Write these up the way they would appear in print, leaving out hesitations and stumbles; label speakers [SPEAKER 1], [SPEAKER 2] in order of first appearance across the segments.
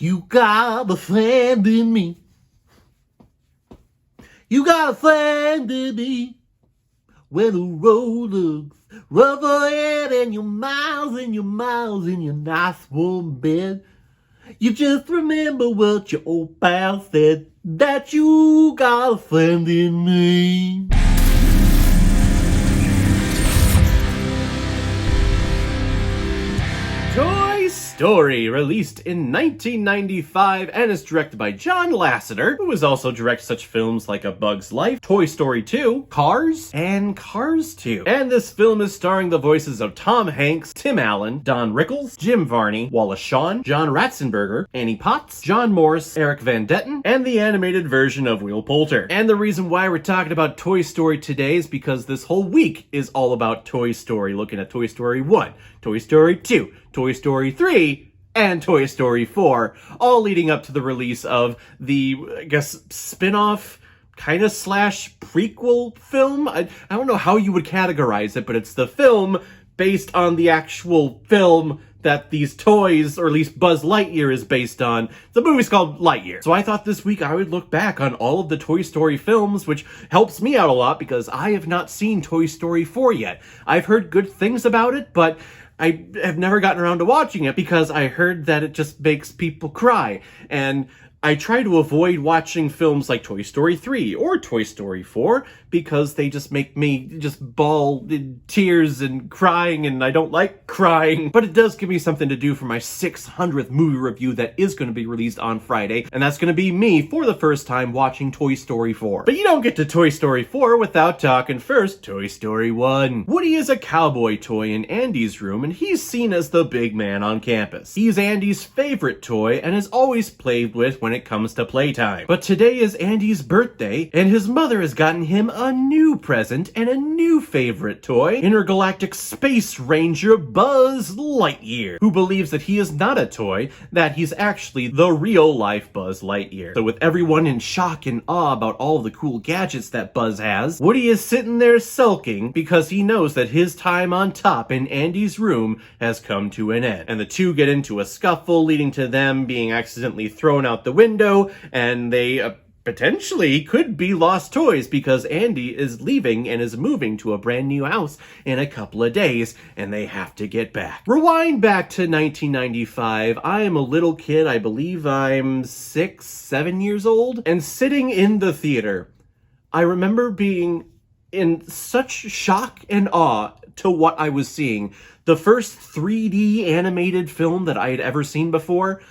[SPEAKER 1] You got a friend in me. You got a friend in me. When the road looks rough ahead and you're miles and you're miles in your nice warm bed, you just remember what your old pal said, that you got a friend in me. Toy Story, released in 1995 and is directed by John Lasseter, who has also directed such films like A Bug's Life, Toy Story 2, Cars, and Cars 2. And this film is starring the voices of Tom Hanks, Tim Allen, Don Rickles, Jim Varney, Wallace Shawn, John Ratzenberger, Annie Potts, John Morris, Eric Van Detten, and the animated version of Will Poulter. And the reason why we're talking about Toy Story today is because this whole week is all about Toy Story, looking at Toy Story 1, Toy Story 2, Toy Story 3, and Toy Story 4, all leading up to the release of the, I guess, spin-off kind of slash prequel film. I don't know how you would categorize it, but it's the film based on the actual film that these toys, or at least Buzz Lightyear, is based on. The movie's called Lightyear. So I thought this week I would look back on all of the Toy Story films, which helps me out a lot because I have not seen Toy Story 4 yet. I've heard good things about it, but I have never gotten around to watching it because I heard that it just makes people cry. And I try to avoid watching films like Toy Story 3 or Toy Story 4 because they just make me just bawl in tears and crying, and I don't like crying. But it does give me something to do for my 600th movie review that is going to be released on Friday, and that's going to be me for the first time watching Toy Story 4. But you don't get to Toy Story 4 without talking first Toy Story 1. Woody is a cowboy toy in Andy's room, and he's seen as the big man on campus. He's Andy's favorite toy and is always played with when it comes to playtime. But today is Andy's birthday, and his mother has gotten him a new present and a new favorite toy, Intergalactic Space Ranger Buzz Lightyear, who believes that he is not a toy, that he's actually the real-life Buzz Lightyear. So with everyone in shock and awe about all the cool gadgets that Buzz has, Woody is sitting there sulking because he knows that his time on top in Andy's room has come to an end. And the two get into a scuffle, leading to them being accidentally thrown out the window, and they potentially could be lost toys because Andy is leaving and is moving to a brand new house in a couple of days, and they have to get back. Rewind back to 1995. I am a little kid. I believe I'm 6, 7 years old, and sitting in the theater, I remember being in such shock and awe to what I was seeing. The first 3D animated film that I had ever seen before.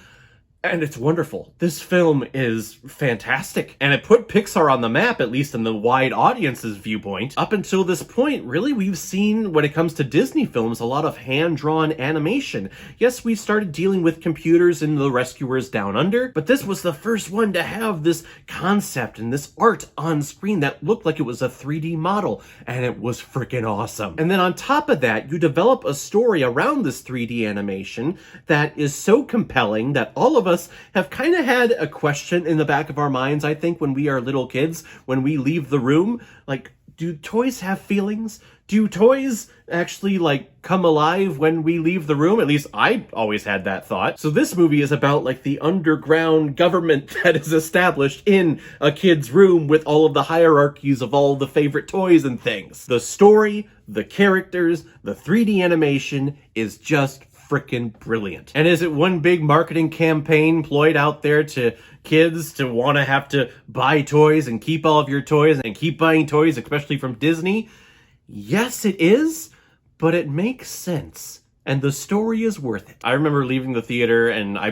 [SPEAKER 1] And it's wonderful. This film is fantastic. And it put Pixar on the map, at least in the wide audience's viewpoint. Up until this point, really, we've seen, when it comes to Disney films, a lot of hand-drawn animation. Yes, we started dealing with computers in The Rescuers Down Under, but this was the first one to have this concept and this art on screen that looked like it was a 3D model, and it was freaking awesome. And then on top of that, you develop a story around this 3D animation that is so compelling that all of us have kind of had a question in the back of our minds, I think, when we are little kids, when we leave the room. Like, do toys have feelings? Do toys actually, like, come alive when we leave the room? At least I always had that thought. So this movie is about, like, the underground government that is established in a kid's room with all of the hierarchies of all the favorite toys and things. The story, the characters, the 3D animation is just freaking brilliant. And is it one big marketing campaign ployed out there to kids to want to have to buy toys and keep all of your toys and keep buying toys, especially from Disney? Yes, it is, but it makes sense. And the story is worth it. I remember leaving the theater and I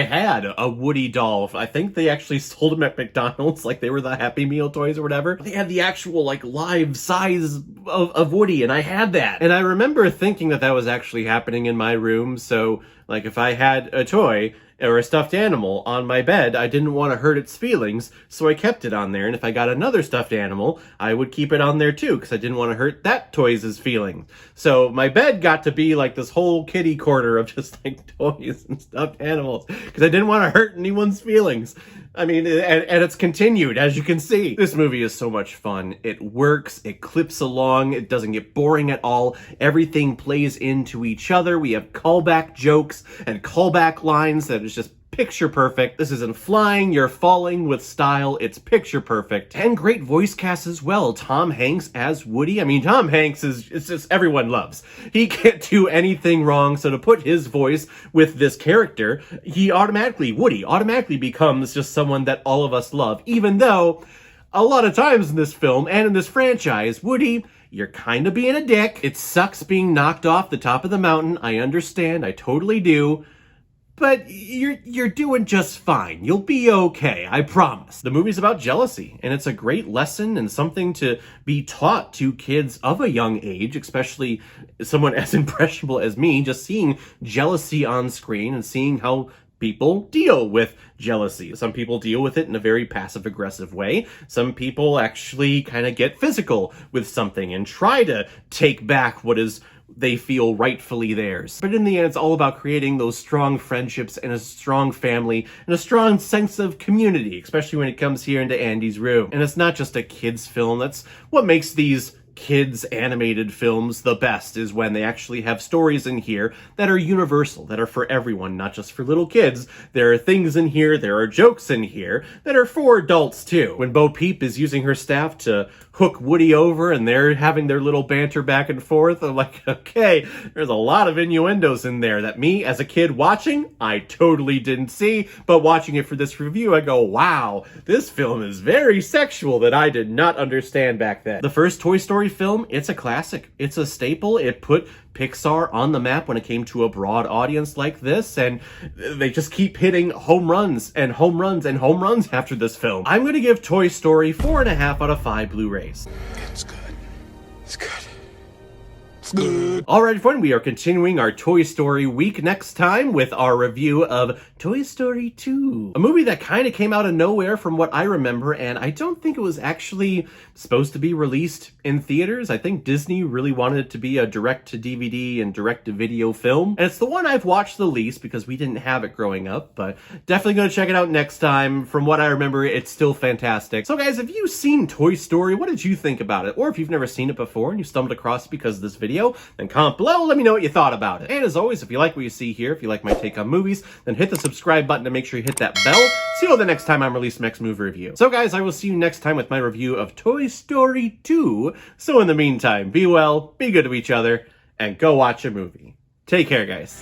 [SPEAKER 1] had a Woody doll. I think they actually sold them at McDonald's, like they were the Happy Meal toys or whatever. They had the actual, like, live size of Woody, and I had that. And I remember thinking that was actually happening in my room, so, like, if I had a toy or a stuffed animal on my bed, I didn't want to hurt its feelings, so I kept it on there. And if I got another stuffed animal, I would keep it on there too, because I didn't want to hurt that toy's feelings. So my bed got to be like this whole kitty corner of just like toys and stuffed animals, because I didn't want to hurt anyone's feelings. I mean, and it's continued, as you can see. This movie is so much fun. It works, it clips along, it doesn't get boring at all. Everything plays into each other. We have callback jokes and callback lines that is just picture perfect. This isn't flying, you're falling with style. It's picture perfect. And great voice cast as well. Tom Hanks as Woody. I mean, Tom Hanks it's just everyone loves. He can't do anything wrong, so to put his voice with this character, Woody automatically becomes just someone that all of us love, even though a lot of times in this film and in this franchise, Woody, you're kind of being a dick. It sucks being knocked off the top of the mountain. I understand. I totally do. But you're doing just fine. You'll be okay, I promise. The movie's about jealousy, and it's a great lesson and something to be taught to kids of a young age, especially someone as impressionable as me, just seeing jealousy on screen and seeing how people deal with jealousy. Some people deal with it in a very passive-aggressive way. Some people actually kind of get physical with something and try to take back what is they feel rightfully theirs. But in the end, it's all about creating those strong friendships and a strong family and a strong sense of community, especially when it comes here into Andy's room. And it's not just a kid's film. That's what makes these kids animated films the best, is when they actually have stories in here that are universal, that are for everyone, not just for little kids. There are things in here, there are jokes in here that are for adults too. When Bo Peep is using her staff to hook Woody over and they're having their little banter back and forth, I'm like, okay, there's a lot of innuendos in there that me as a kid watching, I totally didn't see, but watching it for this review, I go, wow, this film is very sexual that I did not understand back then. The first Toy Story film, it's a classic. It's a staple. It put Pixar on the map when it came to a broad audience like this, and they just keep hitting home runs and home runs and home runs after this film. I'm going to give Toy Story 4.5 out of 5 Blu-rays.
[SPEAKER 2] It's good. It's good.
[SPEAKER 1] Alright everyone, we are continuing our Toy Story week next time with our review of Toy Story 2. A movie that kind of came out of nowhere from what I remember, and I don't think it was actually supposed to be released in theaters. I think Disney really wanted it to be a direct-to-DVD and direct-to-video film. And it's the one I've watched the least because we didn't have it growing up, but definitely going to check it out next time. From what I remember, it's still fantastic. So guys, have you seen Toy Story? What did you think about it? Or if you've never seen it before and you stumbled across it because of this video, then comment below, let me know what you thought about it. And as always, if you like what you see here, if you like my take on movies, then hit the subscribe button and make sure you hit that bell. See you the next time I'm released next movie review. So guys, I will see you next time with my review of Toy Story 2. So in the meantime, be well, be good to each other, and go watch a movie. Take care, guys.